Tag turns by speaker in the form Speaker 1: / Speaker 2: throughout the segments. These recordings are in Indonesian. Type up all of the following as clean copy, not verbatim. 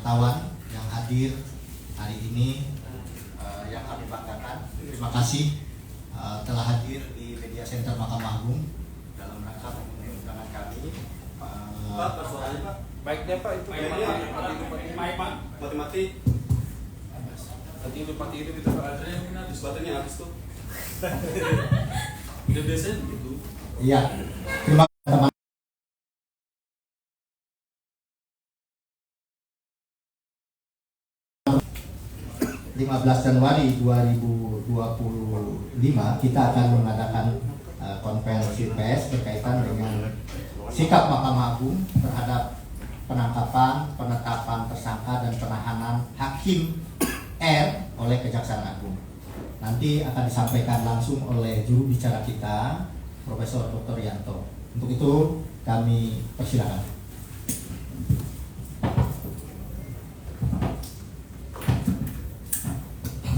Speaker 1: wartawan yang hadir hari ini, yang kami banggakan. Terima kasih telah hadir di Media Center Mahkamah Agung dalam rangka memenuhi undangan kami.
Speaker 2: Pak, suaranya Pak.
Speaker 3: Baiknya Pak, itu Pak.
Speaker 2: Mati-mati.
Speaker 3: Tadi itu itu Pak.
Speaker 2: Ada yang kena disebutnya habis tuh. Udah biasanya begitu.
Speaker 1: Iya, terima kasih teman. Januari 2025 kita akan mengadakan konferensi pers berkaitan dengan sikap Mahkamah Agung terhadap penangkapan, penetapan tersangka dan penahanan Hakim R oleh Kejaksaan Agung. Nanti akan disampaikan langsung oleh juru bicara kita, Profesor Dr. Yanto. Untuk itu kami persilakan.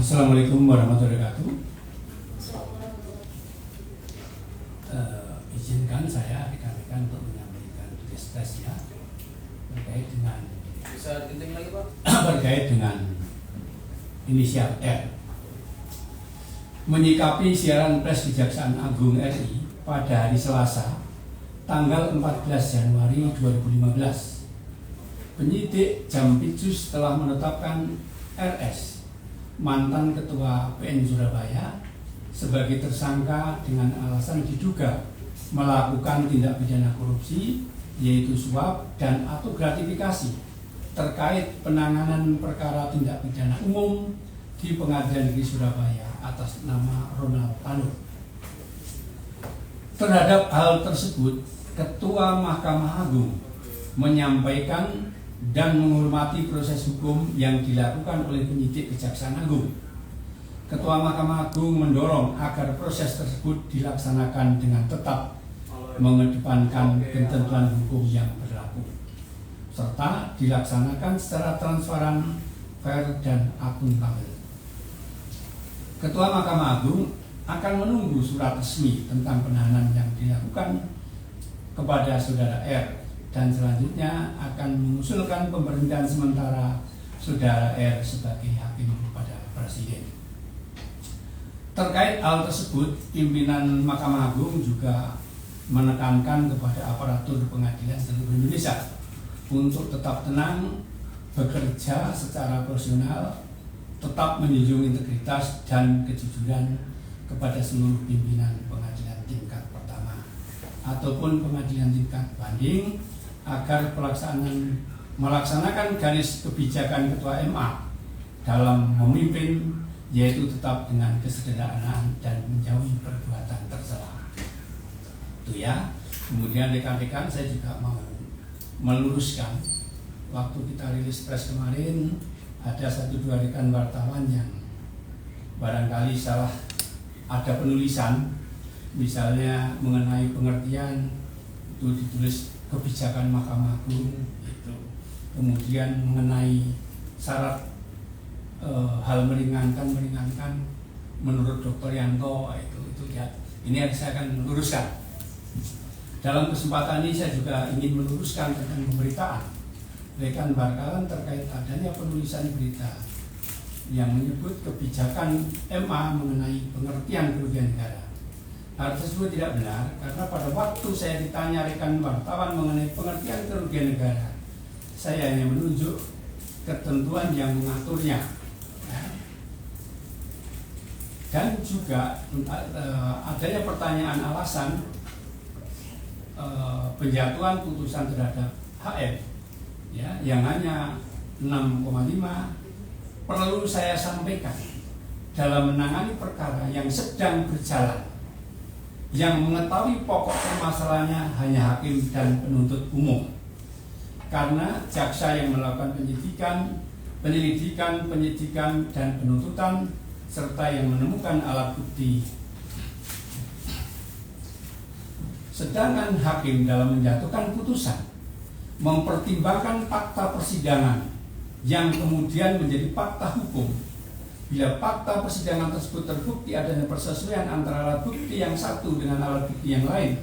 Speaker 4: Assalamualaikum warahmatullahi wabarakatuh. Izinkan saya rekan-rekan untuk menyampaikan diskresi ya terkait dengan
Speaker 3: Bisa dikenting lagi Pak?
Speaker 4: terkait dengan inisial R. Menyikapi siaran pers Kejaksaan Agung RI pada hari Selasa, tanggal 14 Januari 2015, penyidik Jampitsus telah menetapkan RS, mantan Ketua PN Surabaya, sebagai tersangka dengan alasan diduga melakukan tindak pidana korupsi, yaitu suap dan atau gratifikasi terkait penanganan perkara tindak pidana umum di Pengadilan Negeri Surabaya atas nama Ronald Tanur. Terhadap hal tersebut, Ketua Mahkamah Agung menyampaikan dan menghormati proses hukum yang dilakukan oleh penyidik Kejaksaan Agung. Ketua Mahkamah Agung mendorong agar proses tersebut dilaksanakan dengan tetap mengedepankan ketentuan hukum yang berlaku, serta dilaksanakan secara transparan, fair, dan akuntabel. Ketua Mahkamah Agung akan menunggu surat resmi tentang penahanan yang dilakukan kepada Saudara R, dan selanjutnya akan mengusulkan pemberhentian sementara Saudara R sebagai hakim kepada Presiden. Terkait hal tersebut, pimpinan Mahkamah Agung juga menekankan kepada aparatur pengadilan seluruh Indonesia untuk tetap tenang, bekerja secara profesional, tetap menjunjung integritas dan kejujuran kepada seluruh pimpinan pengadilan tingkat pertama ataupun pengadilan tingkat banding, agar melaksanakan garis kebijakan Ketua MA dalam memimpin, yaitu tetap dengan kesederhanaan dan menjauhi perbuatan tercela. Itu ya. Kemudian rekan-rekan, saya juga mau meluruskan, waktu kita rilis press kemarin ada 1-2 rekan wartawan yang barangkali salah ada penulisan, misalnya mengenai pengertian itu ditulis kebijakan Mahkamah Agung itu, kemudian mengenai syarat hal meringankan menurut Dr. Yanto itu ya, ini saya akan meluruskan. Dalam kesempatan ini saya juga ingin meluruskan tentang pemberitaan rekan Barkalan terkait adanya penulisan berita yang menyebut kebijakan MA mengenai pengertian kerugian negara. Hal tersebut tidak benar, karena pada waktu saya ditanya rekan wartawan mengenai pengertian kerugian negara, saya hanya menunjuk ketentuan yang mengaturnya. Dan juga adanya pertanyaan alasan penjatuhan putusan terhadap HM ya, yang hanya 6,5, perlu saya sampaikan dalam menangani perkara yang sedang berjalan, yang mengetahui pokok permasalahannya hanya hakim dan penuntut umum, karena jaksa yang melakukan penyelidikan, dan penuntutan, serta yang menemukan alat bukti. Sedangkan hakim dalam menjatuhkan putusan mempertimbangkan fakta persidangan yang kemudian menjadi fakta hukum. Bila fakta persidangan tersebut terbukti adanya persesuaian antara alat bukti yang satu dengan alat bukti yang lain,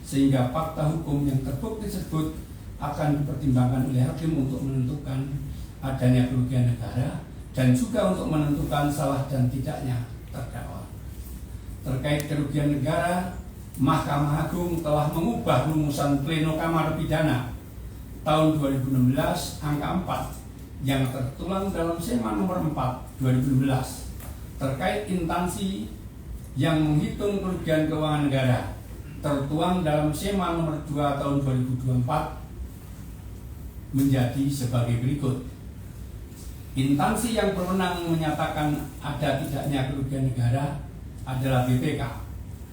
Speaker 4: sehingga fakta hukum yang terbukti tersebut akan dipertimbangkan oleh hakim untuk menentukan adanya kerugian negara dan juga untuk menentukan salah dan tidaknya terdakwa. Terkait kerugian negara, Mahkamah Agung telah mengubah rumusan Pleno Kamar Pidana tahun 2016 angka 4 yang tertuang dalam SEMA nomor 4 2016 terkait instansi yang menghitung kerugian keuangan negara tertuang dalam SEMA nomor 2 tahun 2024 menjadi sebagai berikut. Instansi yang berwenang menyatakan ada tidaknya kerugian negara adalah BPK.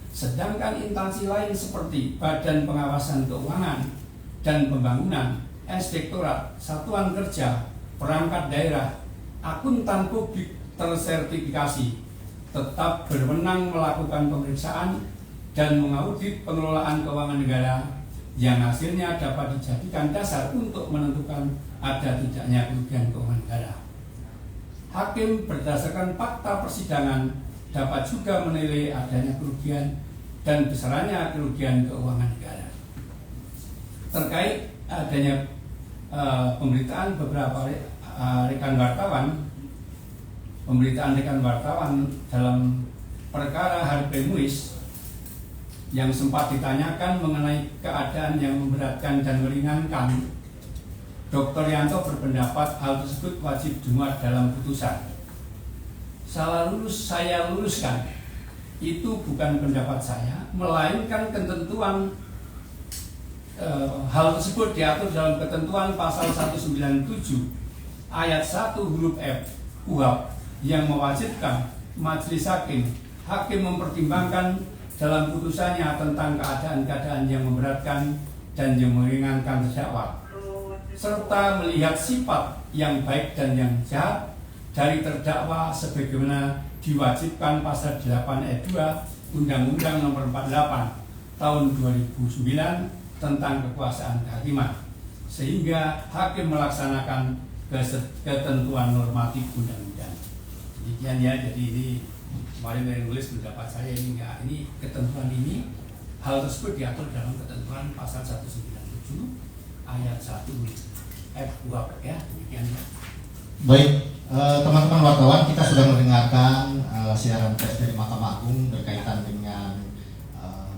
Speaker 4: Sedangkan instansi lain seperti Badan Pengawasan Keuangan dan Pembangunan, Inspektorat, Satuan Kerja, Perangkat Daerah, Akuntan Publik tersertifikasi tetap berwenang melakukan pemeriksaan dan mengaudit pengelolaan keuangan negara yang hasilnya dapat dijadikan dasar untuk menentukan ada tidaknya kerugian keuangan negara. Hakim berdasarkan fakta persidangan dapat juga menilai adanya kerugian dan besarannya kerugian keuangan negara. Terkait adanya pemberitaan beberapa rekan wartawan dalam perkara Harvey Muiz yang sempat ditanyakan mengenai keadaan yang memberatkan dan meringankan, Dr. Yanto berpendapat hal tersebut wajib dimuat dalam putusan. Saya luruskan, itu bukan pendapat saya, melainkan ketentuan hal tersebut diatur dalam ketentuan pasal 197 ayat 1 huruf F KUHP yang mewajibkan majelis hakim mempertimbangkan dalam putusannya tentang keadaan-keadaan yang memberatkan dan yang meringankan terdakwa, serta melihat sifat yang baik dan yang jahat dari terdakwa sebagaimana diwajibkan pasal 8 ayat 2 Undang-Undang Nomor 48 Tahun 2009 tentang kekuasaan kehakiman, sehingga hakim melaksanakan ketentuan normatif undang-undang. Demikian ya, jadi ini kemarin dari nulis pendapat saya ini enggak, ini ketentuan ini hal tersebut diatur dalam ketentuan pasal 197 ayat 1 F KUHP ya, demikian ya.
Speaker 1: Baik, teman-teman wartawan, kita sudah mendengarkan siaran pers dari Mahkamah Agung berkaitan dengan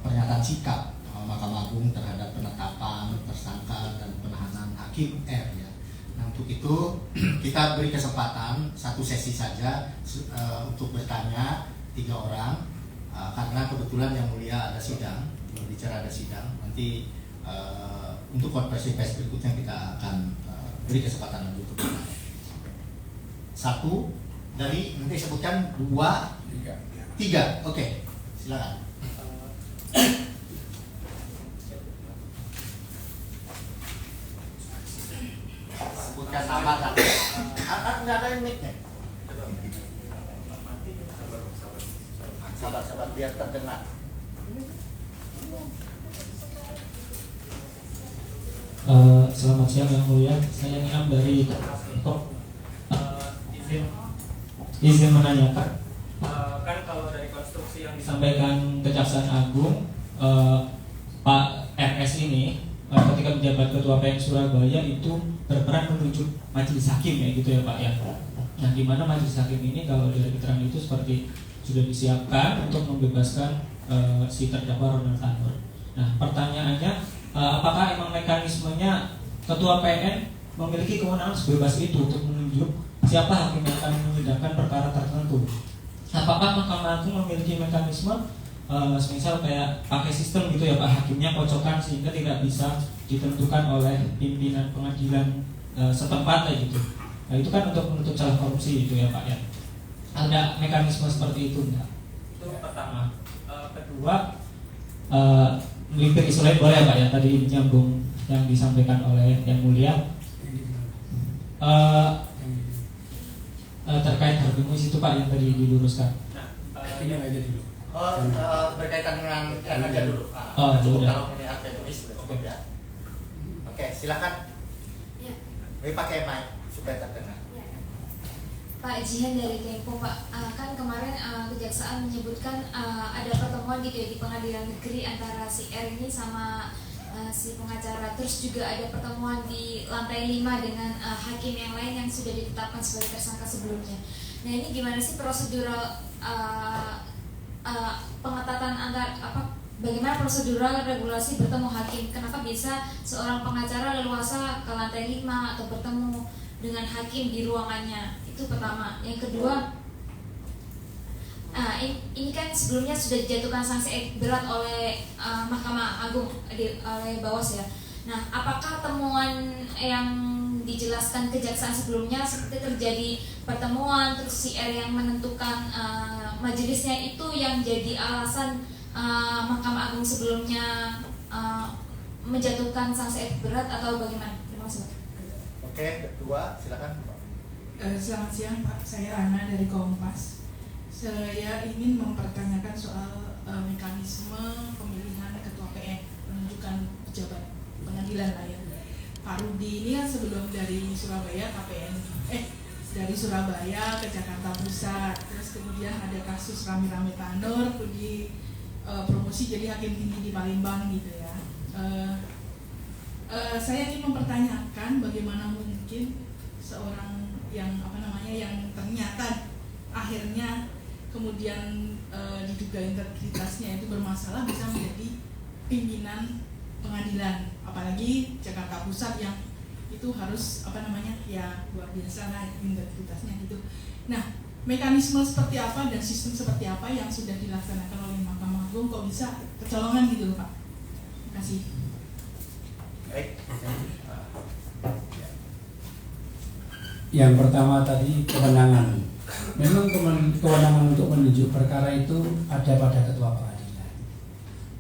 Speaker 1: pernyataan sikap Mahkamah Agung terhadap penetapan tersangka dan penahanan Hakim R ya. Nah, untuk itu kita beri kesempatan satu sesi saja untuk bertanya 3 orang karena kebetulan yang mulia ada sidang, berbicara ada sidang. Nanti untuk konferensi pers berikutnya kita akan beri kesempatan untuk bertanya. 1 dari nanti sebutkan 2, 3. Oke, silakan. Sebutkan nama kan. Nggak ada mic-nya. Sabar biar terdengar.
Speaker 5: Selamat siang Yang Mulia, saya Niam dari izin menanyakan, kan kalau dari konstruksi yang disampaikan Kejaksaan Agung, Pak RS ini ketika menjabat Ketua PN Surabaya itu berperan menunjuk majelis hakim ya gitu ya Pak ya. Nah di mana majelis hakim ini kalau dari keterangan itu seperti sudah disiapkan untuk membebaskan si terdakwa Ronald Tanur. Nah pertanyaannya, apakah emang mekanismenya Ketua PN memiliki kewenangan sebebas itu untuk menunjuk siapa hakim yang akan menyidangkan perkara tertentu? Apakah Mahkamah Agung memiliki mekanisme misal kayak pakai sistem gitu ya Pak, hakimnya kocokan sehingga tidak bisa ditentukan oleh pimpinan pengadilan setempat kayak gitu? Nah itu kan untuk menutup celah korupsi itu ya Pak ya. Ada mekanisme seperti itu enggak? Itu pertama. Kedua, melipir isu lain boleh ya Pak ya, tadi nyambung yang disampaikan oleh Yang Mulia. Terkait Harvey Muiz itu Pak yang tadi diluruskan.
Speaker 4: Ini aja dulu.
Speaker 1: Berkaitan dengan aja dulu.
Speaker 5: Dulu
Speaker 1: kalau ini Harvey Muiz ya. Oke, silakan.
Speaker 6: Ya.
Speaker 1: Pakai mic supaya terdengar.
Speaker 6: Ya. Pak Jihan dari Tempo Pak, kan kemarin Kejaksaan menyebutkan ada pertemuan gitu ya di Pengadilan Negeri antara si R ini sama si pengacara, terus juga ada pertemuan di lantai 5 dengan hakim yang lain yang sudah ditetapkan sebagai tersangka sebelumnya. Nah ini gimana sih prosedural pengetatan bagaimana prosedural regulasi bertemu hakim? Kenapa bisa seorang pengacara leluasa ke lantai 5 atau bertemu dengan hakim di ruangannya? Itu pertama. Yang kedua, ini kan sebelumnya sudah dijatuhkan sanksi berat oleh Mahkamah Agung oleh Bawas ya. Nah, apakah temuan yang dijelaskan kejaksaan sebelumnya seperti terjadi pertemuan terus si R yang menentukan majelisnya itu yang jadi alasan Mahkamah Agung sebelumnya menjatuhkan sanksi berat atau bagaimana? Terima kasih Pak.
Speaker 1: Oke, kedua silakan.
Speaker 7: Selamat siang Pak, saya Ana dari Kompas. Saya ingin mempertanyakan soal mekanisme pemilihan ketua PN, penunjukan pejabat pengadilan lah ya. Pak Rudi ini kan sebelum dari Surabaya dari Surabaya ke Jakarta Pusat, terus kemudian ada kasus rame-rame Tanur, di promosi jadi hakim tinggi di Palembang gitu ya. Saya ingin mempertanyakan bagaimana mungkin seorang yang yang ternyata akhirnya kemudian diduga integritasnya itu bermasalah bisa menjadi pimpinan pengadilan, apalagi Jakarta Pusat yang itu harus luar biasa lah integritasnya gitu. Nah, mekanisme seperti apa dan sistem seperti apa yang sudah dilaksanakan oleh Mahkamah Agung kok bisa kecolongan gitu loh Pak? Terima kasih.
Speaker 1: Baik.
Speaker 4: Yang pertama tadi kewenangan. Memang kewenangan untuk menunjuk perkara itu ada pada ketua pengadilan.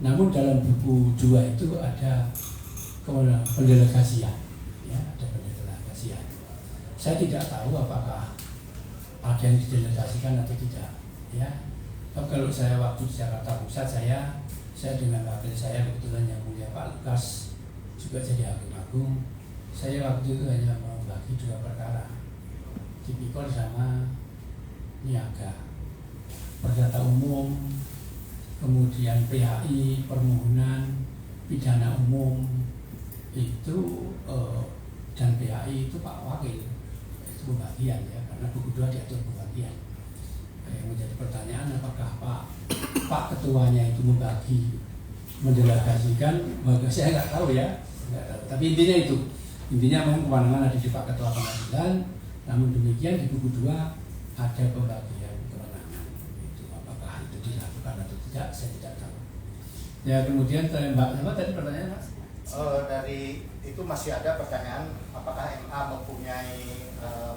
Speaker 4: Namun dalam buku 2 itu ada kewenangan pendelegasian. Ya, ada pendelegasian. Saya tidak tahu apakah ada yang didelegasikan atau tidak. Ya, kalau saya waktu di Jakarta Pusat saya dengan wakil saya kebetulan yang mulia Pak Lukas juga jadi hakim agung. Saya waktu itu hanya membagi 2 perkara, tipikor sama niaga, perdata umum, kemudian PHI, permohonan pidana umum itu dan PHI itu Pak Wakil itu pembagian ya, karena buku 2 diatur pembagian. Yang menjadi pertanyaan apakah Pak Ketuanya itu membagi, mendelegasikan, saya nggak tahu ya, nggak tahu. Tapi intinya memang kewenangan ada di Pak Ketua Pengadilan. Namun demikian di buku 2 ada pembagian kewenangan. Itu apakah itu dilakukan atau tidak, saya tidak tahu. Ya kemudian Mbak, apa tadi pertanyaan Mas?
Speaker 1: Dari itu masih ada pertanyaan apakah MA mempunyai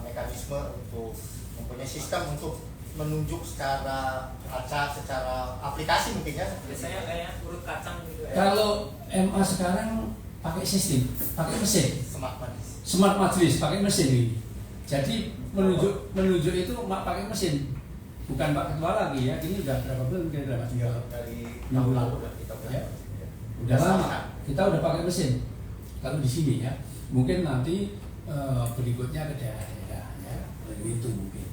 Speaker 1: mekanisme untuk mempunyai sistem untuk menunjuk secara acak, secara aplikasi mungkin ya?
Speaker 5: Biasanya kayak urut kacang gitu ya.
Speaker 4: Kalau MA sekarang pakai sistem, pakai mesin, smart majelis, pakai mesin ini. Jadi menunjuk itu pakai mesin, bukan Pak Ketua lagi ya. Ini udah berapa bulan kira-kira Mas?
Speaker 1: Dari tahun lalu kita
Speaker 4: ya. Udah lama. Kita udah pakai mesin. Kalau di sini ya, mungkin nanti berikutnya ke daerah-daerah ya, itu mungkin.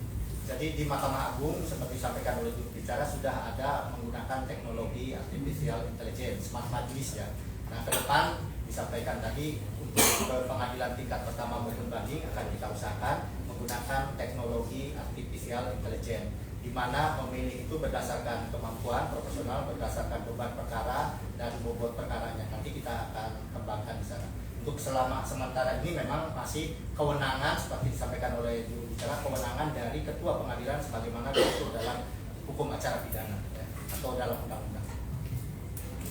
Speaker 1: Jadi di Mahkamah Agung seperti disampaikan oleh juru bicara sudah ada menggunakan teknologi artificial intelligence, smart majelis ya. Nah ke depan disampaikan tadi untuk pengadilan tingkat pertama maupun banding akan kita usahakan menggunakan teknologi artificial intelligence, di mana pemilih itu berdasarkan kemampuan profesional, berdasarkan beban perkara dan bobot perkaranya. Nanti kita akan kembangkan di sana. Untuk sementara ini memang masih kewenangan seperti disampaikan oleh juru bicara, kewenangan dari ketua pengadilan sebagaimana diatur dalam hukum acara pidana ya, atau dalam undang-undang.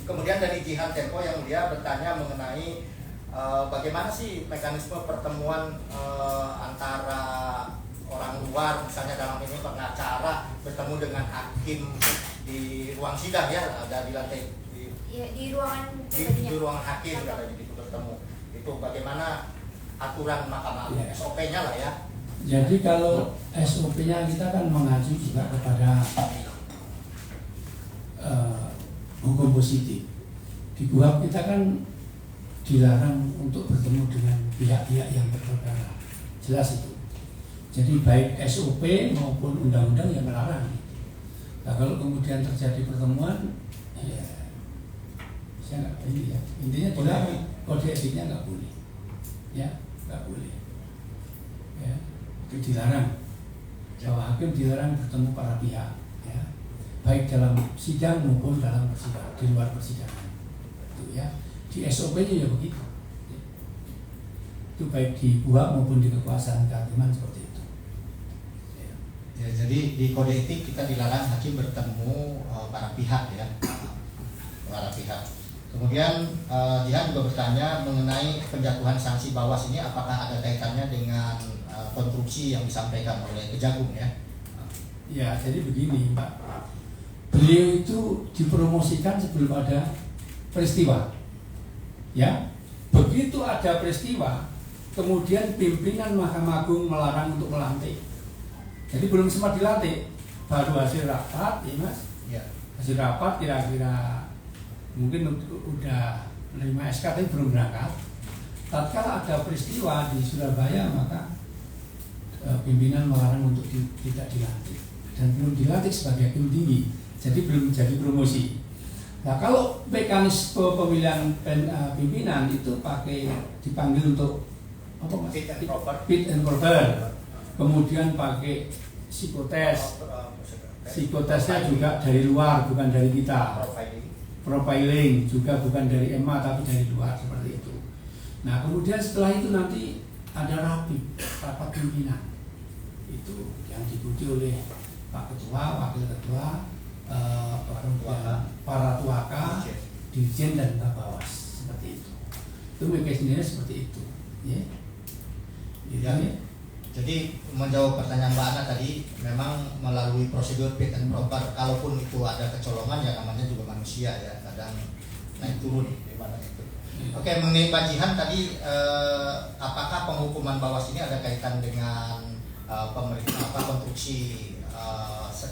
Speaker 1: Kemudian dari Jihan Tempo yang dia bertanya mengenai bagaimana sih mekanisme pertemuan antara orang luar, misalnya dalam ini pengacara bertemu dengan hakim di ruang sidang ya, ada di lantai
Speaker 6: di ruangan
Speaker 1: di ruang hakim katanya gitu bertemu. Itu bagaimana aturan Mahkamah Agung, SOP-nya lah ya.
Speaker 4: Jadi kalau SOP-nya kita kan mengacu juga kepada hukum positif. Di KUHP kita kan dilarang untuk bertemu dengan pihak-pihak yang berperkara. Jelas itu. Jadi baik SOP maupun undang-undang yang melarang. Nah kalau kemudian terjadi pertemuan, ya saya nggak ini ya. Intinya dilarang, kode etiknya nggak boleh, ya nggak boleh, ya itu dilarang. Bahwa hakim dilarang bertemu para pihak, ya baik dalam sidang maupun dalam persidangan, di luar persidangan, itu ya di SOP-nya ya begitu. Itu baik di buah maupun di kekuasaan kehakiman seperti itu.
Speaker 1: Ya, jadi di kode etik kita dilarang hakim bertemu para pihak ya, para pihak. Kemudian dia juga bertanya mengenai penjatuhan sanksi Bawas ini apakah ada kaitannya dengan konstruksi yang disampaikan oleh Kejagung ya?
Speaker 4: Ya, jadi begini Pak, beliau itu dipromosikan sebelum ada peristiwa. Ya, begitu ada peristiwa, kemudian pimpinan Mahkamah Agung melarang untuk melantik. Jadi belum sempat dilantik, baru hasil rapat, ya Mas.
Speaker 1: Ya.
Speaker 4: Hasil rapat kira-kira mungkin udah menerima SK tapi belum berangkat. Tatkala ada peristiwa di Surabaya maka pimpinan melarang untuk tidak dilantik dan belum dilantik sebagai hakim tinggi, jadi belum jadi promosi. Nah kalau mekanisme pemilihan pimpinan itu dipanggil untuk apa Mas? Fit and proper. Kemudian pakai psikotes. Psikotesnya juga dari luar, bukan dari kita. Profiling juga bukan dari EMA tapi dari luar seperti itu. Nah kemudian setelah itu nanti ada rapat pimpinan. Itu yang diikuti oleh Pak Ketua, Wakil Ketua, para tuaka, dirjen dan Bawas seperti itu. Itu mekanismenya seperti itu. Ya.
Speaker 1: Ya. Jadi menjawab pertanyaan Mbak Ana tadi, memang melalui prosedur fit and proper. Kalaupun itu ada kecolongan ya namanya juga manusia ya, kadang naik turun gimana itu. Oke, mengenai Mbak Jihan tadi, apakah penghukuman Bawas ini ada kaitan dengan konstruksi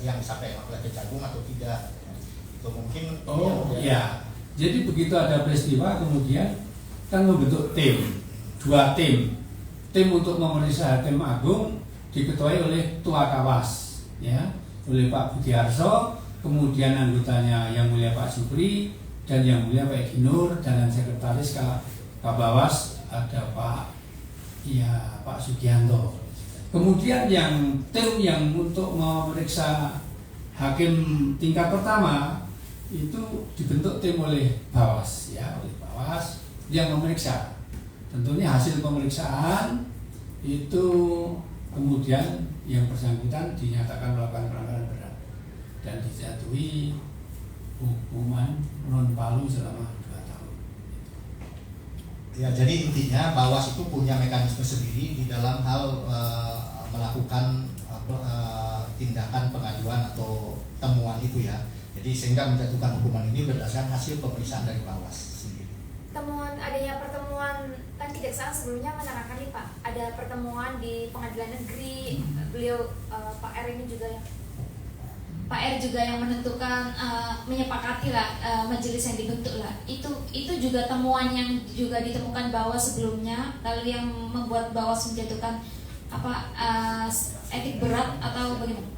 Speaker 1: yang disampaikan oleh Kejagung atau tidak? Itu mungkin.
Speaker 4: Oh ya. Jadi begitu ada peristiwa kemudian kan membentuk tim, 2 tim. Tim untuk memeriksa Hakim Agung diketuai oleh Tua Kawas, ya, oleh Pak Budiarso, kemudian anggotanya Yang Mulia Pak Supri dan Yang Mulia Pak Edi Nur, dan sekretaris Kabawas ada Pak Sugianto. Kemudian yang tim yang untuk memeriksa hakim tingkat pertama itu dibentuk tim oleh Bawas, ya, oleh Bawas yang memeriksa. Tentunya hasil pemeriksaan itu kemudian yang bersangkutan dinyatakan melakukan pelanggaran berat dan dijatuhi hukuman non palu selama 2 tahun.
Speaker 1: Ya, jadi intinya Bawas itu punya mekanisme sendiri di dalam hal melakukan tindakan pengaduan atau temuan itu ya. Jadi sehingga menjatuhkan hukuman ini berdasarkan hasil pemeriksaan dari Bawas sendiri.
Speaker 6: Adanya pertemuan kan kejaksaan sebelumnya menerangkan nih Pak, ada pertemuan di pengadilan negeri, beliau Pak R ini juga ya. Pak R juga yang menentukan menyepakati lah majelis yang dibentuk lah. Itu juga temuan yang juga ditemukan Bawas sebelumnya, lalu yang membuat Bawas menjatuhkan etik berat atau bagaimana?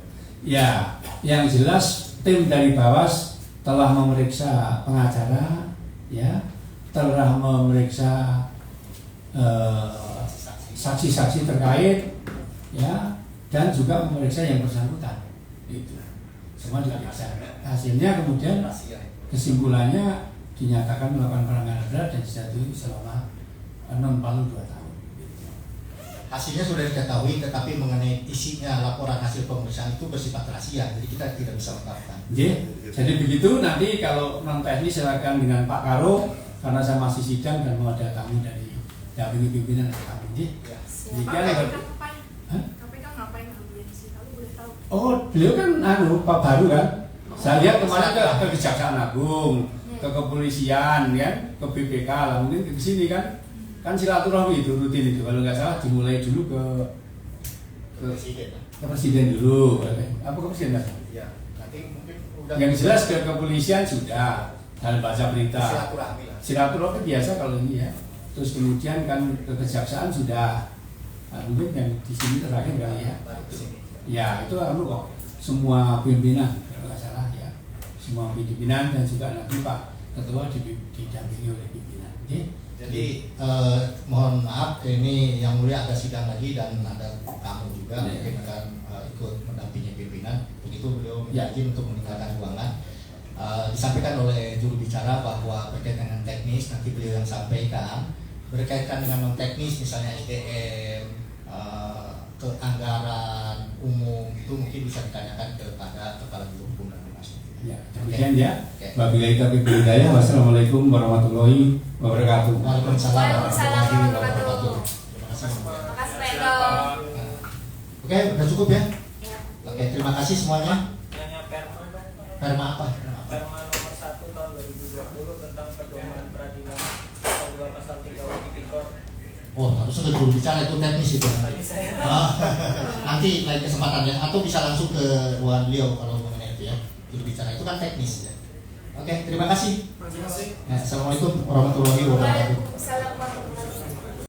Speaker 4: Ya, yang jelas tim dari Bawas telah memeriksa pengacara, ya, telah memeriksa saksi-saksi terkait, ya, dan juga memeriksa yang bersangkutan. Itu semua diperiksa. Hasilnya kemudian kesimpulannya dinyatakan melakukan pelanggaran berat dan dijatuhi selama non palu 2 tahun.
Speaker 1: Hasilnya sudah diketahui, tetapi mengenai isinya laporan hasil pemeriksaan itu bersifat rahasia, jadi kita tidak bisa ungkapkan.
Speaker 4: Jadi begitu, nanti kalau non teknis silakan dengan Pak Karo, karena saya masih sidang dan mau ada tamu dari pimpinan kami. Demikian.
Speaker 7: KPK ngapain audiensi? Kalau boleh tahu.
Speaker 4: Oh, beliau kan Pak Baru kan. Saya lihat kemarin ke Kejaksaan Agung, ke kepolisian kan, ke BPK lah, mungkin ke sini kan. Kan silaturahmi itu rutin itu, kalau nggak salah dimulai dulu ke presiden dulu. Apa ke presiden kan?
Speaker 1: Ya, nanti mungkin udah.
Speaker 4: Yang jelas ke kepolisian sudah, dalam baca berita.
Speaker 1: Silaturahmi lah.
Speaker 4: Silaturahmi biasa kalau ini ya. Terus kemudian kan ke kejaksaan sudah, mungkin yang di sini terakhir kali ya. Ya itu kok semua pimpinan kalau nggak salah ya, semua pimpinan dan juga nanti Pak ketua didampingi oleh pimpinan.
Speaker 1: Jadi mohon maaf, ini yang mulia ada sidang lagi dan ada kamu juga mungkin akan ikut mendampingi pimpinan. Begitu beliau minta izin untuk meninggalkan ruangan. Disampaikan oleh juru bicara bahwa berkaitan dengan teknis nanti beliau yang sampaikan, berkaitan dengan non teknis misalnya SDM, keanggaran umum itu mungkin bisa ditanyakan kepada kepala biro hukum dan humas.
Speaker 4: Ya, demikian ya. Wabillahi taufiq wal hidayah. Wassalamualaikum warahmatullahi wabarakatuh.
Speaker 1: Waalaikumsalam
Speaker 6: Waalaikumsalam
Speaker 1: warahmatullahi
Speaker 6: warahmatullahi
Speaker 1: wabarakatuh. Terima kasih.
Speaker 6: Terima kasih Pak Eko.
Speaker 1: Oke, udah cukup ya.
Speaker 6: Ya.
Speaker 1: Oke, terima kasih semuanya.
Speaker 8: Nanya Perma dong,
Speaker 1: Perma apa?
Speaker 8: Perma nomor 1 tahun 2020 tentang pedoman peradilan pasal 2 pasal 3 Tipikor.
Speaker 1: Oh, harusnya ke juru bicara itu teknis itu.
Speaker 8: Tadi saya
Speaker 1: Nanti lain kesempatan ya, atau bisa langsung ke ruangan beliau kalau mengenai itu ya. Juru bicara itu kan teknis ya. Oke, terima kasih.
Speaker 3: Terima kasih.
Speaker 1: Assalamualaikum warahmatullahi wabarakatuh.